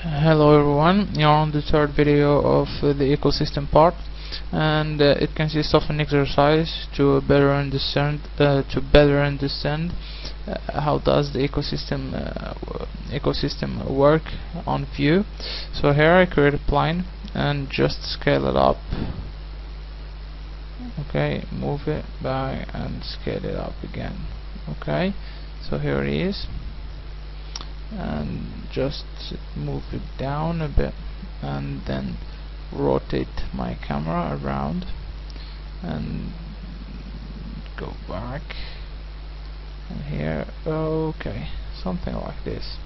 Hello everyone, you're on the third video of the ecosystem part, and it consists of an exercise to better understand how does the ecosystem work on Vue. So here I create a plane and just scale it up. Okay, move it back and scale it up again. Okay, so here it is, and just move it down a bit and then rotate my camera around and go back, and here, okay, something like this.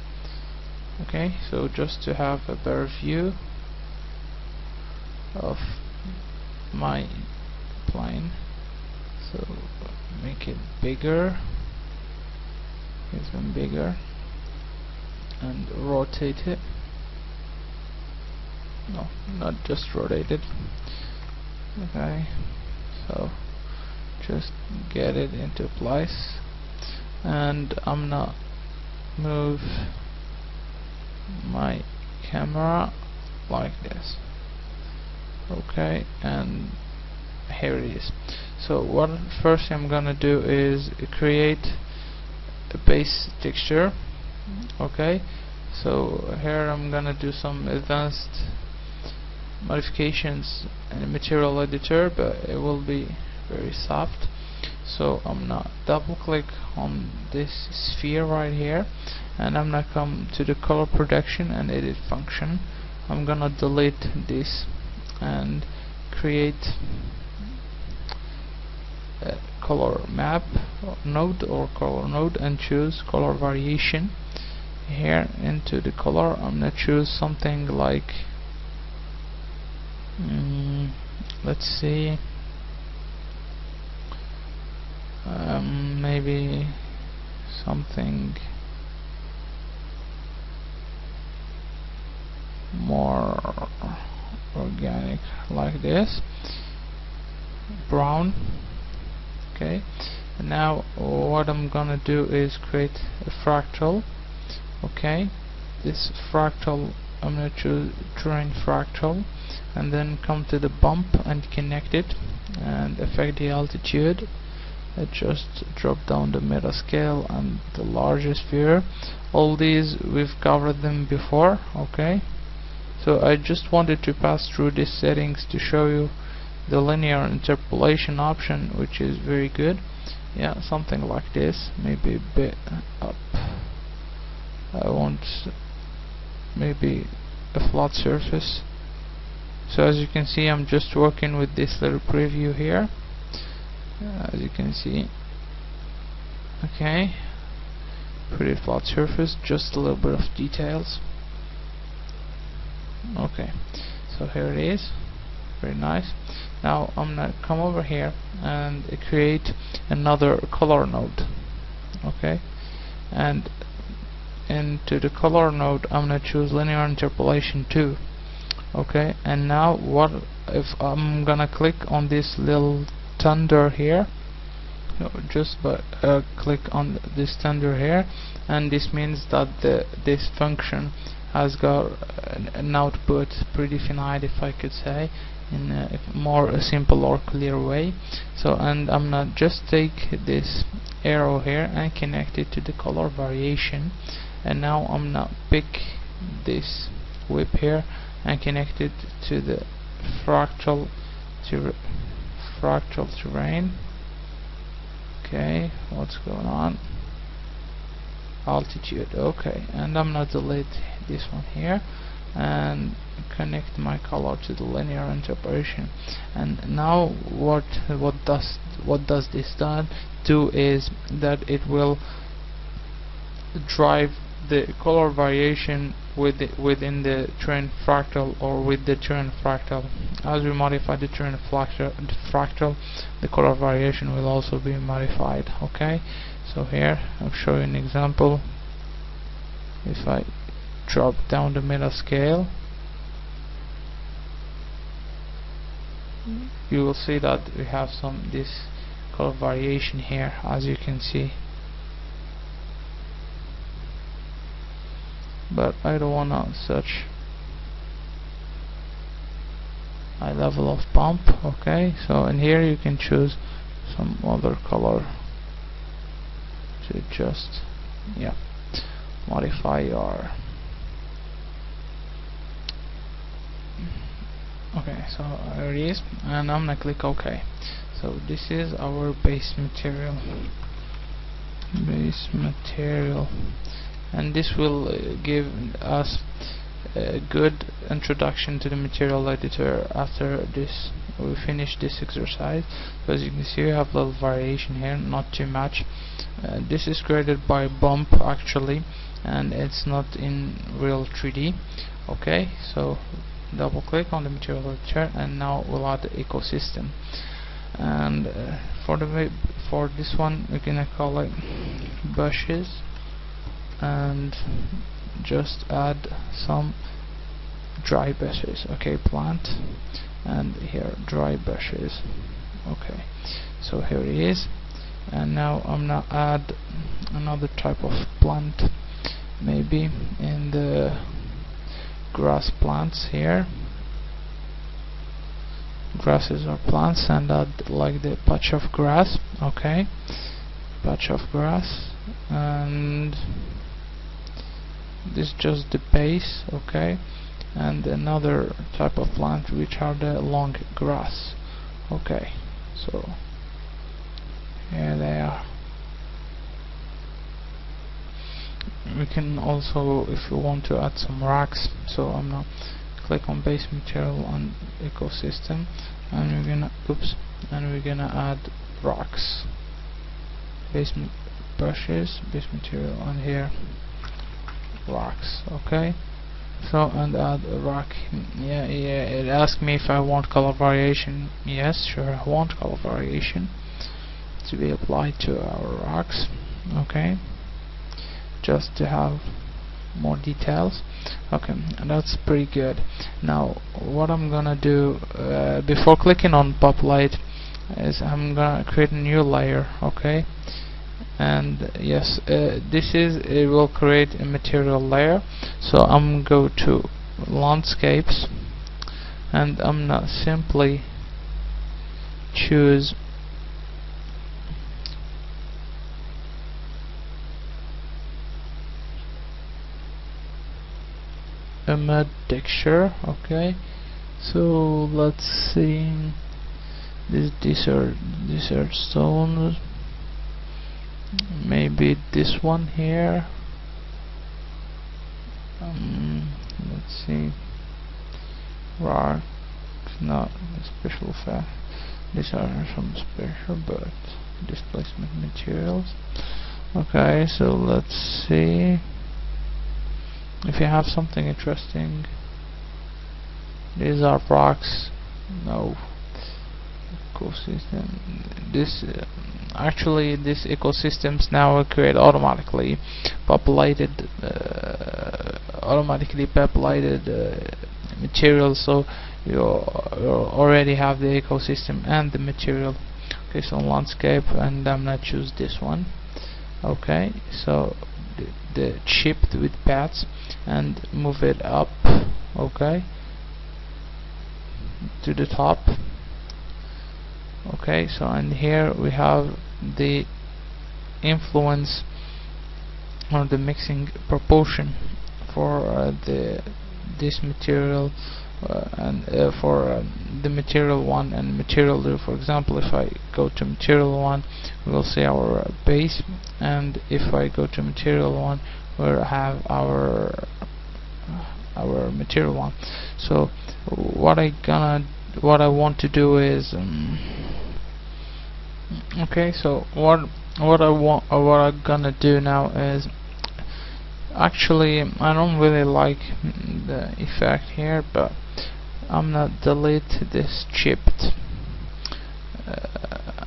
Okay, so just to have a better view of my plane, so make it bigger, even bigger, and rotate it. No, not just rotate it. Okay, so just get it into place, and I'm not move my camera like this. Okay, and here it is. So what first I'm gonna do is create a base texture. Okay, so here I'm gonna do some advanced modifications in the material editor, but it will be very soft. So I'm gonna double click on this sphere right here, and I'm gonna come to the color production and edit function. I'm gonna delete this and create a color map node or color node and choose color variation. Here into the color I'm gonna choose something like let's see, maybe something more organic like this, brown. Okay, and now what I'm gonna do is create a fractal. Okay, this fractal I'm gonna choose terrain fractal, and then come to the bump and connect it and affect the altitude. Just drop down the meta scale and the largest sphere. All these we've covered them before. Okay, so I just wanted to pass through these settings to show you the linear interpolation option, which is very good. Yeah, something like this, maybe a bit up. I want maybe a flat surface. So as you can see, I'm just working with this little preview here, as you can see. Okay, pretty flat surface, just a little bit of details. Okay, so here it is, very nice. Now I'm gonna come over here and create another color node. Okay, and into the color node I'm gonna choose linear interpolation 2. Okay, and now what if I'm gonna click on this little thunder here? No, just click on this thunder here, and this means that this function has got an output predefined, if I could say, in a more simple or clear way. So, and I'm gonna just take this arrow here and connect it to the color variation, and now I'm gonna pick this whip here and connect it to the fractal terrain. Okay, what's going on? Altitude. Okay, and I'm gonna delete this one here and connect my color to the linear interpolation. And now what does this do is that it will drive the color variation within the terrain fractal, or with the terrain fractal. As we modify the terrain fractal, the color variation will also be modified. Okay, so here I'll show you an example. If I drop down the meta scale, you will see that we have this color variation here, as you can see. but I don't wanna such high level of bump. Okay, so in here you can choose some other color to just modify your. Okay, so here it is, and I'm gonna click OK. So this is our base material, and this will give us a good introduction to the material editor after this we finish this exercise. So as you can see, we have a little variation here, not too much. This is created by bump actually, and it's not in real 3D. Okay, so double click on the material editor, and now we'll add the ecosystem. And for this one, we're gonna call it bushes, and just add some dry bushes. Okay, plant, and here dry bushes. Okay, so here it is. And now I'm gonna add another type of plant, maybe in the grass plants here. Grasses or plants, and add like the patch of grass. Okay, patch of grass, and this is just the base. Okay, and another type of plant which are the long grass. Okay, so here they are. We can also, if you want to add some racks, so I'm gonna click on base material on ecosystem, and we're gonna add rocks, bushes, base material, and here rocks. Okay, so and add a rock. It asked me if I want color variation. Yes, sure, I want color variation to be applied to our rocks. Okay, just to have more details. Okay, and that's pretty good. Now what I'm gonna do before clicking on populate is I'm gonna create a new layer. Okay, and yes, it will create a material layer. So I'm go to landscapes, and I'm gonna simply choose a mud texture. Okay, so let's see, these are stones, maybe this one here. Let's see, rock, not a special effect. These are some special but displacement materials. Okay, so let's see if you have something interesting. These are rocks. No, ecosystem. This actually, this ecosystems now create automatically populated materials. So you already have the ecosystem and the material. Okay, so landscape, and I'm gonna choose this one. Okay, so the chipped with paths, and move it up. Okay, to the top. Okay, so and here we have the influence or the mixing proportion for this material and for the material 1 and material 2. For example, if I go to material 1, we will see our base, and if I go to material 1, we'll have our material 1. So what I want to do is okay, so what I'm gonna do now is, actually I don't really like the effect here, but I'm gonna delete this chipped,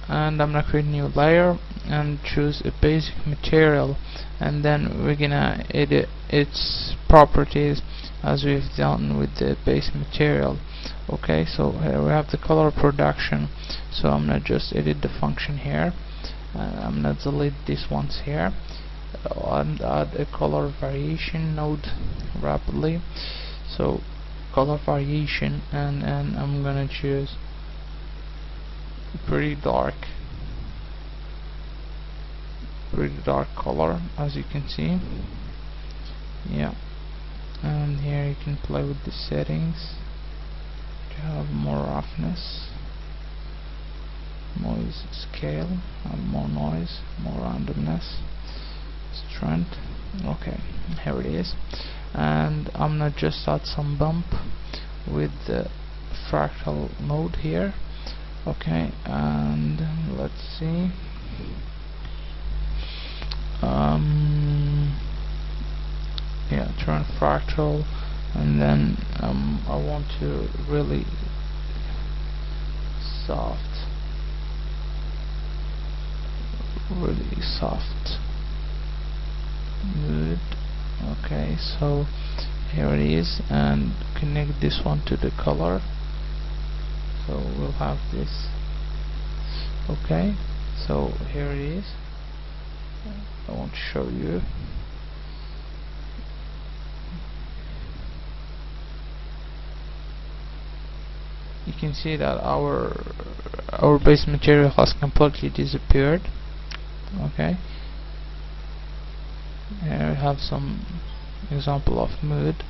and I'm gonna create a new layer and choose a basic material, and then we're gonna edit its properties as we've done with the base material. Okay, so here we have the color production, so I'm gonna just edit the function here. I'm gonna delete these ones here, and add a color variation node rapidly. So color variation, and I'm gonna choose pretty dark color, as you can see. Yeah, and here you can play with the settings to have more roughness, noise scale, and more noise, more randomness, strength. Okay, here it is. And I'm gonna just add some bump with the fractal node here. Okay, and let's see. Yeah, turn fractal, and then I want to really soft mood. Okay, so here it is, and connect this one to the color, so we'll have this. Okay, so here it is. I want to show you. You can see that our base material has completely disappeared. Okay, here we have some example of mood.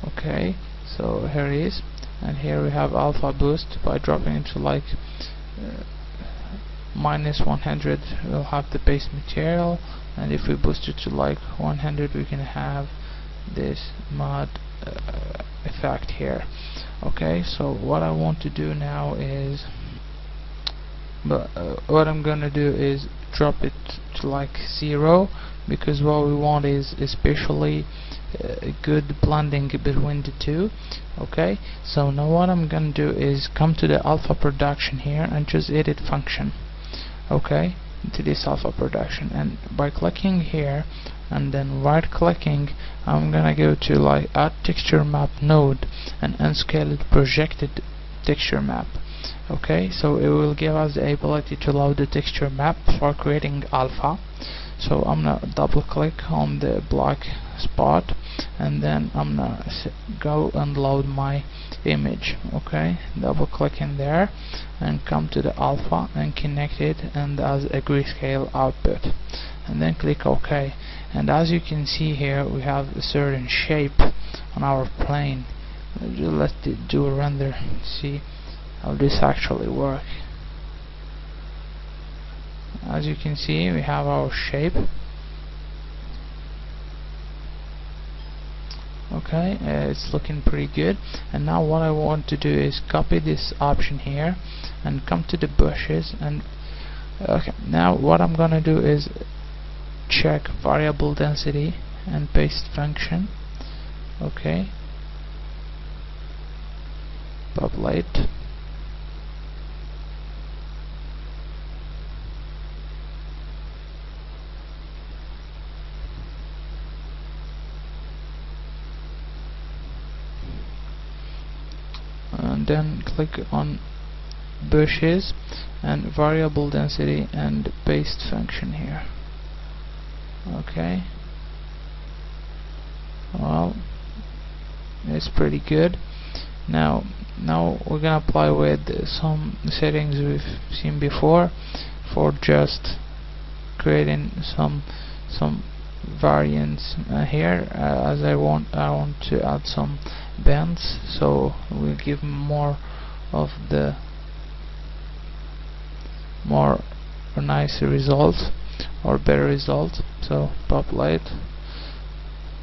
Okay, so here it is, and here we have alpha boost. By dropping into like -100, we'll have the base material, and if we boost it to like 100, we can have this mod effect here. Okay, so what I want to do now is, what I'm gonna do is drop it to like 0, because what we want is especially good blending between the two. Okay, so now what I'm gonna do is come to the alpha production here and just edit function. Okay, to this alpha production, and by clicking here and then right clicking, I'm gonna go to like add texture map node and unscaled projected texture map. Okay, so it will give us the ability to load the texture map for creating alpha. So I'm gonna double click on the black spot, and then I'm gonna go and load my image. Okay, double click in there and come to the alpha and connect it, and as a grayscale output, and then click OK. And as you can see here, we have a certain shape on our plane. Let's do a render, see how this actually works. As you can see, we have our shape. Okay, it's looking pretty good. And now what I want to do is copy this option here and come to the bushes, and okay, now what I'm gonna do is check variable density and paste function. Okay, populate. And then click on bushes and variable density and paste function here. Okay, well, it's pretty good. Now we're gonna apply with some settings we've seen before for just creating some variants here. As I want to add some bends, so we'll give more of the more nice results or better results. So populate.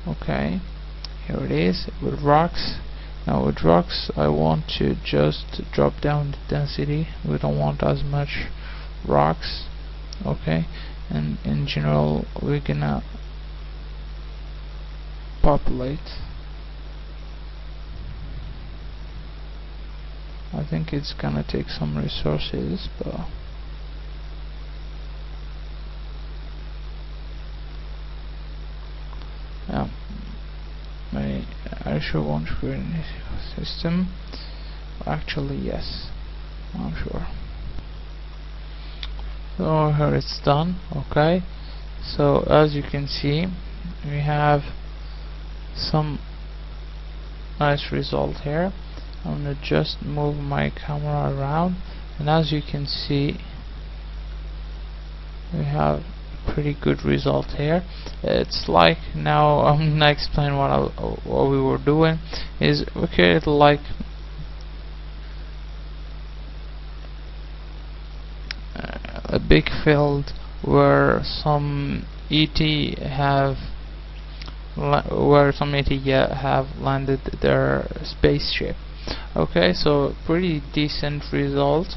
Okay, here it is with rocks. Now with rocks, I want to just drop down the density. We don't want as much rocks. Okay, and in general, we're gonna populate. I think it's gonna take some resources, but yeah, I sure won't create an system. Actually, yes, I'm sure. So here it's done. Okay, So as you can see, we have some nice result here. I'm gonna just move my camera around, and as you can see, we have pretty good result here. It's like, now I'm gonna explain what we were doing. Is we created like a big field where some ET have landed their spaceship. Okay, so pretty decent result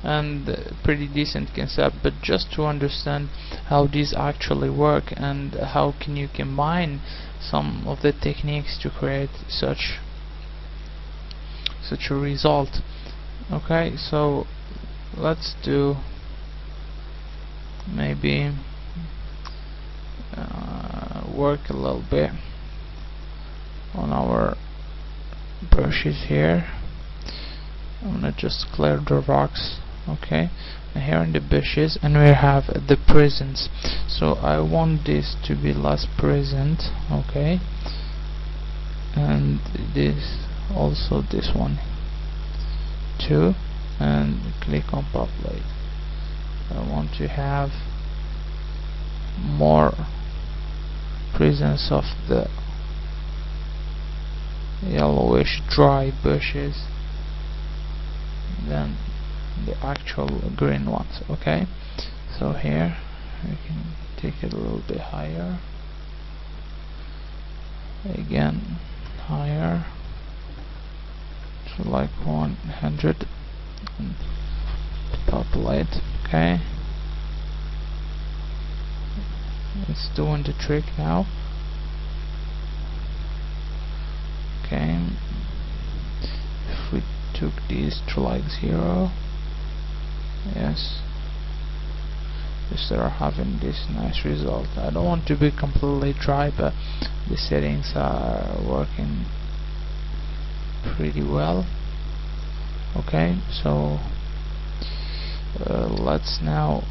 and pretty decent concept, but just to understand how these actually work and how can you combine some of the techniques to create such a result. Okay, so let's do maybe work a little bit on our brushes here. I'm gonna just clear the rocks. Okay, and here in the bushes, and we have the presence, so I want this to be less present. Okay, and this also, this one too, and click on populate. I want to have more presence of the yellowish dry bushes than the actual green ones. Okay, so here we can take it a little bit higher, again higher to like 100 and populate. Okay, it's doing the trick now. Okay, if we took these to like 0, yes, we start having this nice result. I don't want to be completely dry, but the settings are working pretty well. Okay, so let's now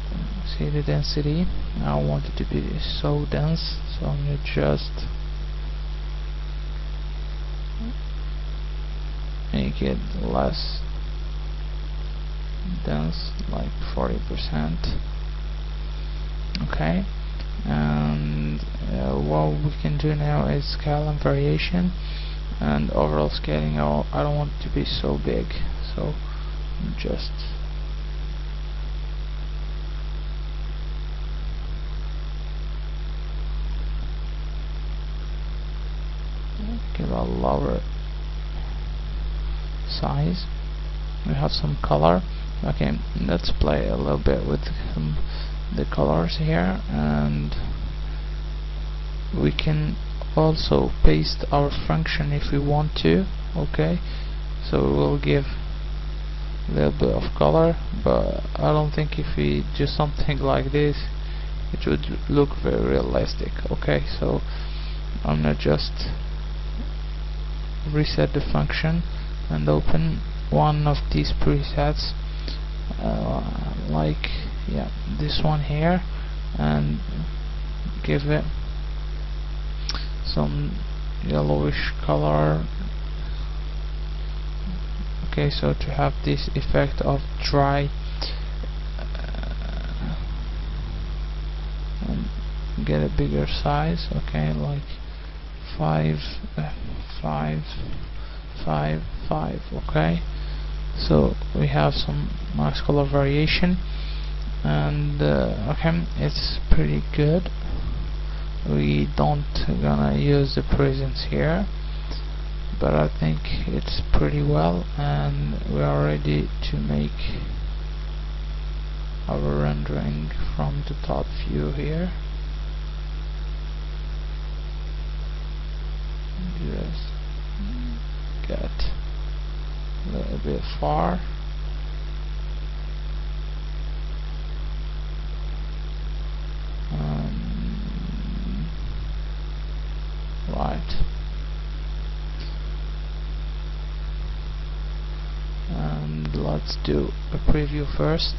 see the density. I want it to be so dense, so I'm gonna just make it less dense, like 40%. Okay, and what we can do now is scale and variation, and overall scaling. I don't want it to be so big, so just give a lower size. We have some color. Okay, let's play a little bit with the colors here, and we can also paste our function if we want to. Okay, so we'll give a little bit of color, but I don't think if we do something like this it would look very realistic. Okay, so I'm gonna just reset the function and open one of these presets, like this one here, and give it some yellowish color. Okay, so to have this effect of dry, and get a bigger size. Okay, like 5, 5, 5, 5. Okay, so we have some nice color variation, and okay, it's pretty good. We don't gonna use the presence here, but I think it's pretty well, and we are ready to make our rendering from the top view here. Just get a little bit far. Right, and let's do a preview first.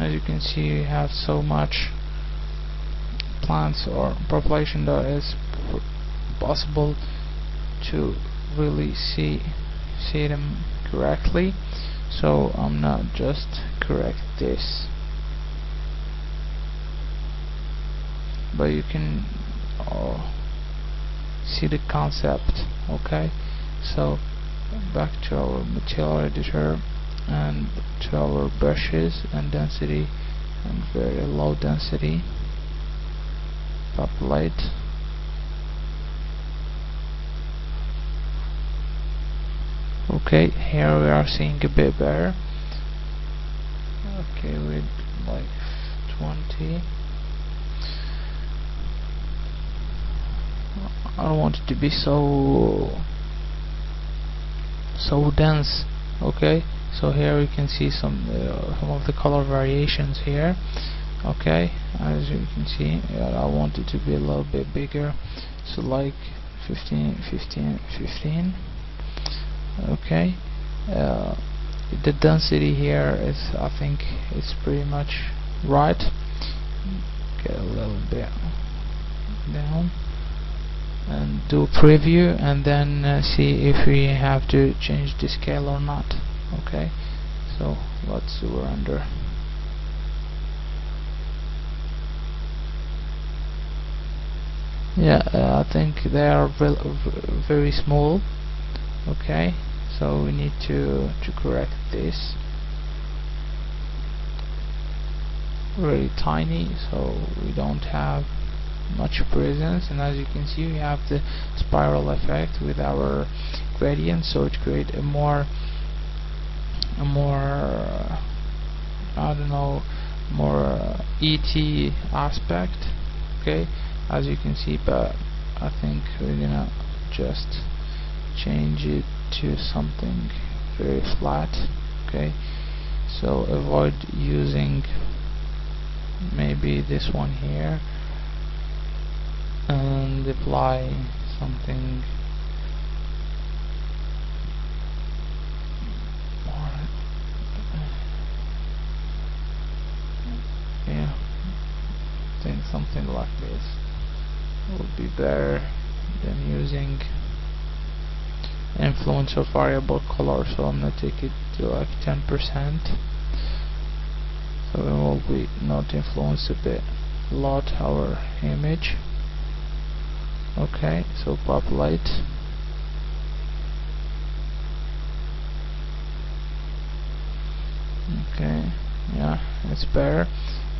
as you can see, you have so much plants or population that is possible to really see them correctly. So I'm not just correct this, but you can see the concept. Okay, so back to our material editor and to our brushes and density and very low density, populate. Okay, here we are seeing a bit better. Okay, with like 20. I don't want it to be so dense. Okay, so here we can see some of the color variations here. Okay, as you can see, I want it to be a little bit bigger, so like 15. Okay, the density here is, I think it's pretty much right. Get a little bit down and do a preview, and then see if we have to change the scale or not. Okay, so let's do render. Yeah, I think they are very small. Okay, so we need to correct this. Really tiny, so we don't have much presence. And as you can see, we have the spiral effect with our gradient, so it creates a more I don't know, more ET aspect. Okay, as you can see, but I think we're gonna just change it to something very flat. Okay, so avoid using maybe this one here and apply something more. Yeah, I think something like this would be better than using influence of variable color. So I'm gonna take it to like 10%, so it will be not influence a lot our image. Okay, so populate. Okay, yeah, it's better.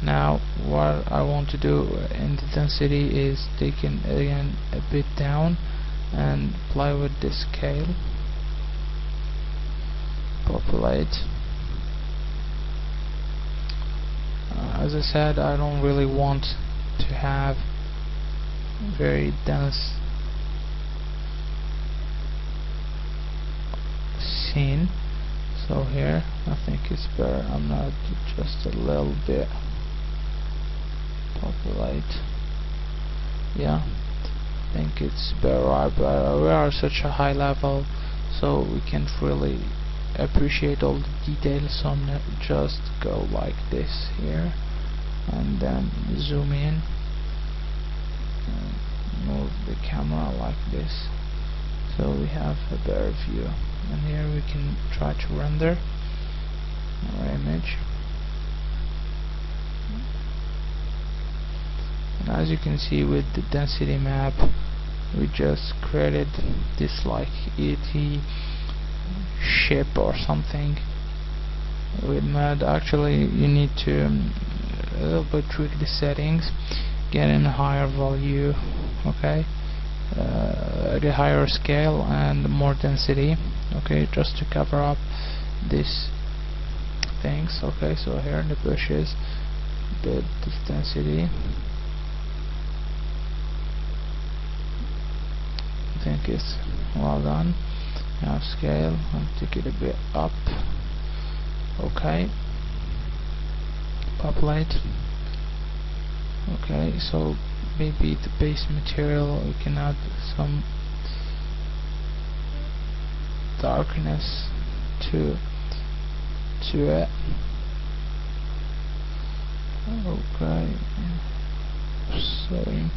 Now what I want to do in the density is taking again a bit down and play with the scale. Populate. As I said, I don't really want to have very dense scene, so here I think it's better. I'm not just a little bit. Populate. Yeah, I think it's better, but we are such a high level, so we can't really appreciate all the details. So I'm gonna just go like this here and then zoom in and move the camera like this, so we have a better view. And here we can try to render our image. And as you can see, with the density map, we just created this like ET ship or something with mud. Actually, you need to a little bit tweak the settings, get in a higher value. Okay, the higher scale and more density. Okay, just to cover up these things. Okay, so here in the bushes, the density, I think it's well done. Now scale, I'll take it a bit up. Okay, populate. Okay, so maybe the base material, we can add some darkness to it. Okay, sorry,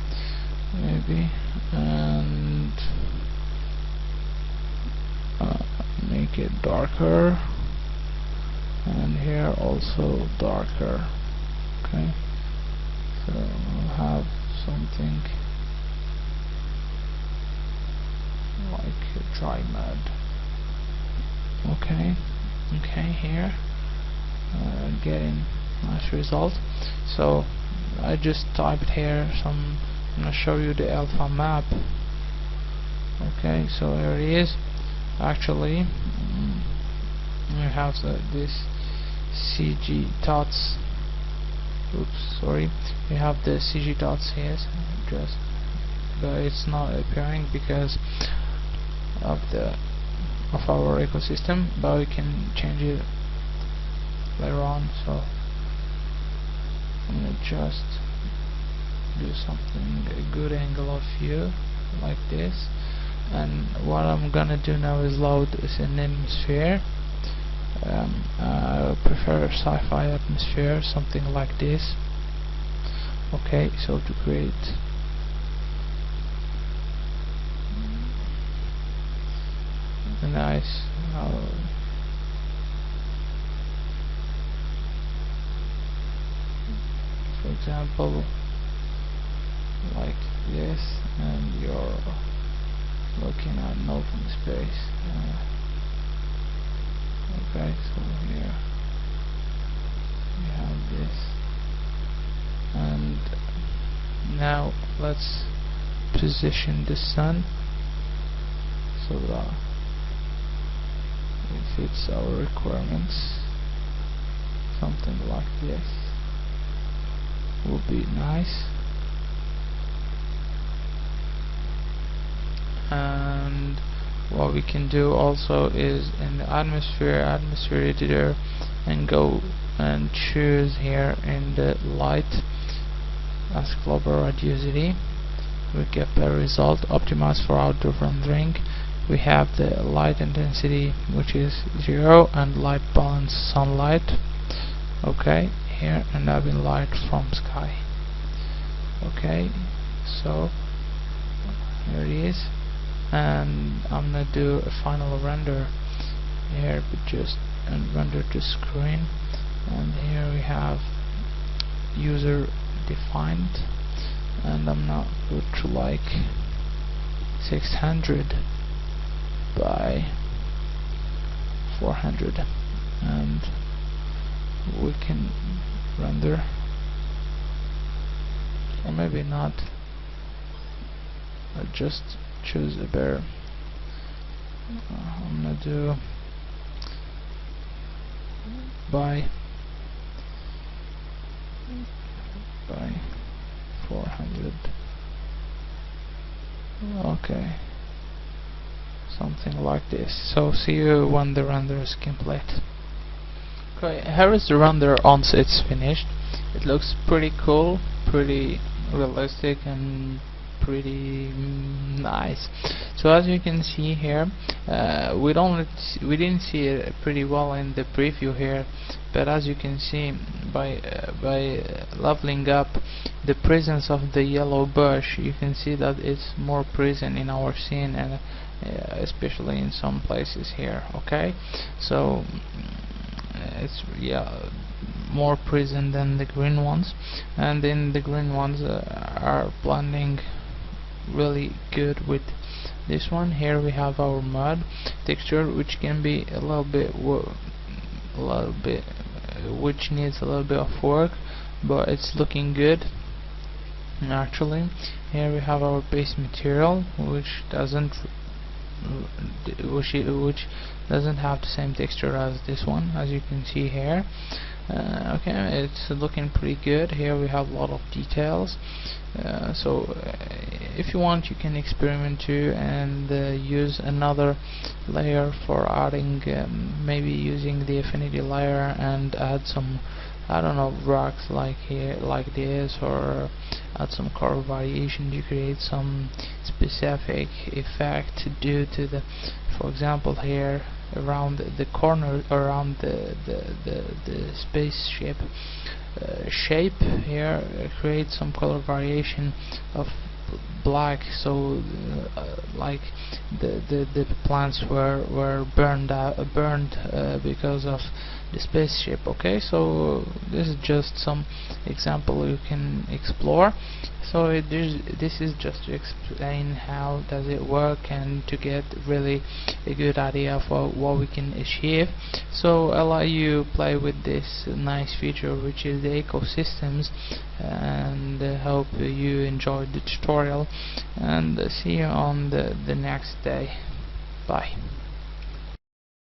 maybe, and make it darker, and here also darker. Okay, so we'll have something like dry mud. Okay, here getting nice result. So I just typed here some. I'm gonna show you the alpha map. Okay, so here it is. Actually, we have this CG dots. Oops, sorry. We have the CG dots here, just, but it's not appearing because of our ecosystem. But we can change it later on. So I'm gonna just do something, a good angle of view like this. And what I'm gonna do now is load an atmosphere. I prefer sci-fi atmosphere, something like this. Okay, so to create a nice for example like this, and you're looking at an open space. Okay, so here we have this, and now let's position the sun so that it fits our requirements. Something like this will be nice. And what we can do also is in the atmosphere editor, and go and choose here in the light as global radiosity. We get better result. Optimized for outdoor rendering. We have the light intensity, which is 0, and light balance sunlight. Okay, here, and having light from sky. Okay, so here it is. And I'm gonna do a final render here, but just render to screen. And here we have user defined, and I'm not put to like 600 by 400, and we can render, or maybe not. I just choose a bear. I'm gonna do by 400. Okay, something like this. So see you when the render is complete. Okay, here is the render once it's finished. It looks pretty cool, pretty realistic, and pretty nice. So as you can see here, we didn't see it pretty well in the preview here, but as you can see by leveling up the presence of the yellow bush, you can see that it's more present in our scene, and especially in some places here. Okay, so it's more present than the green ones, and then the green ones are blending really good with this one. Here we have our mud texture, which can be a little bit which needs a little bit of work, but it's looking good actually. Here we have our base material, which doesn't have the same texture as this one, as you can see here. Okay, it's looking pretty good. Here we have a lot of details, so if you want, you can experiment too, and use another layer for adding, maybe using the affinity layer, and add some, I don't know, rocks like here, like this, or add some color variation to create some specific effect due to the, for example, here around the corner, around the spaceship, shape here, create some color variation of black, so like the plants were burned because of the spaceship. Okay, so this is just some example you can explore. So this is just to explain how does it work and to get really a good idea for what we can achieve. So I'll let you play with this nice feature, which is the ecosystems, and hope you enjoyed the tutorial, and see you on the next day. Bye.